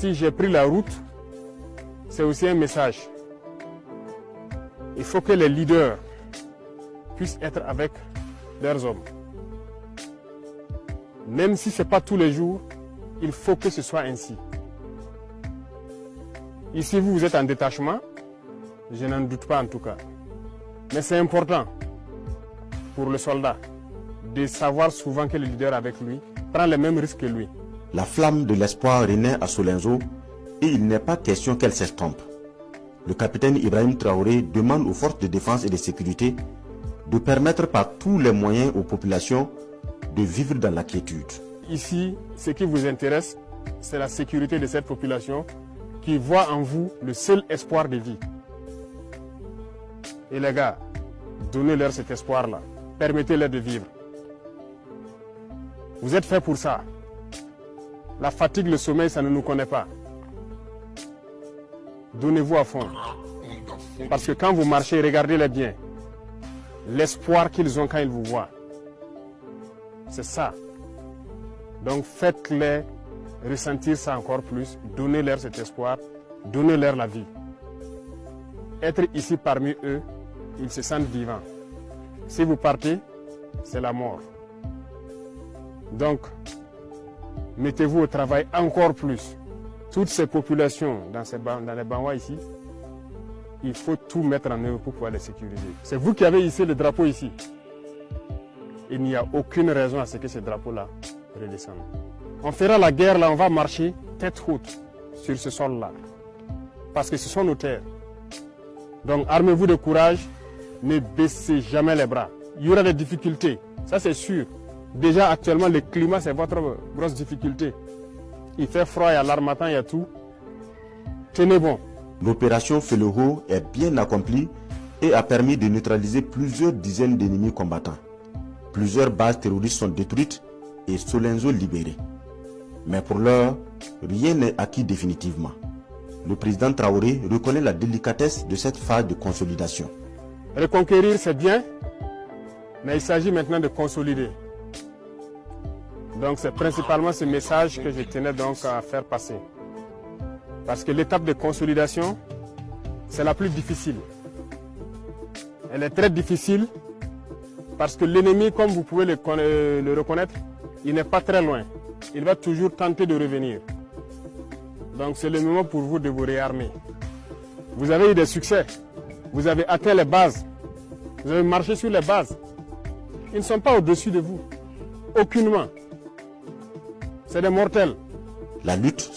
Si j'ai pris la route, c'est aussi un message. Il faut que les leaders puissent être avec leurs hommes. Même si ce n'est pas tous les jours, il faut que ce soit ainsi. Ici, vous êtes en détachement, je n'en doute pas en tout cas. Mais c'est important pour le soldat de savoir souvent que le leader avec lui prend les mêmes risques que lui. La flamme de l'espoir renaît à Solenzo et il n'est pas question qu'elle s'estompe. Le capitaine Ibrahim Traoré demande aux forces de défense et de sécurité de permettre par tous les moyens aux populations de vivre dans la quiétude. Ici, ce qui vous intéresse, c'est la sécurité de cette population qui voit en vous le seul espoir de vie. Et les gars, donnez-leur cet espoir-là. Permettez-leur de vivre. Vous êtes faits pour ça. La fatigue, le sommeil, ça ne nous connaît pas. Donnez-vous à fond. Parce que quand vous marchez, regardez-les bien. L'espoir qu'ils ont quand ils vous voient. C'est ça. Donc faites-les ressentir ça encore plus. Donnez-leur cet espoir. Donnez-leur la vie. Être ici parmi eux, ils se sentent vivants. Si vous partez, c'est la mort. Donc, mettez-vous au travail encore plus. Toutes ces populations dans les Banwa ici, il faut tout mettre en œuvre pour pouvoir les sécuriser. C'est vous qui avez hissé le drapeau ici. Il n'y a aucune raison à ce que ce drapeau-là redescende. On fera la guerre là, on va marcher tête haute sur ce sol-là. Parce que ce sont nos terres. Donc armez-vous de courage, ne baissez jamais les bras. Il y aura des difficultés, ça c'est sûr. Déjà actuellement le climat c'est votre grosse difficulté. Il fait froid, il y a l'harmattan, il y a tout. Tenez bon. L'opération Feloho est bien accomplie et a permis de neutraliser plusieurs dizaines d'ennemis combattants. Plusieurs bases terroristes sont détruites et Solenzo libéré. Mais pour l'heure, rien n'est acquis définitivement. Le président Traoré reconnaît la délicatesse de cette phase de consolidation. Reconquérir c'est bien, mais il s'agit maintenant de consolider. Donc c'est principalement ce message que je tenais donc à faire passer. Parce que l'étape de consolidation, c'est la plus difficile. Elle est très difficile parce que l'ennemi, comme vous pouvez le reconnaître, il n'est pas très loin. Il va toujours tenter de revenir. Donc c'est le moment pour vous de vous réarmer. Vous avez eu des succès. Vous avez atteint les bases. Vous avez marché sur les bases. Ils ne sont pas au-dessus de vous. Aucunement. C'est des mortels. La lutte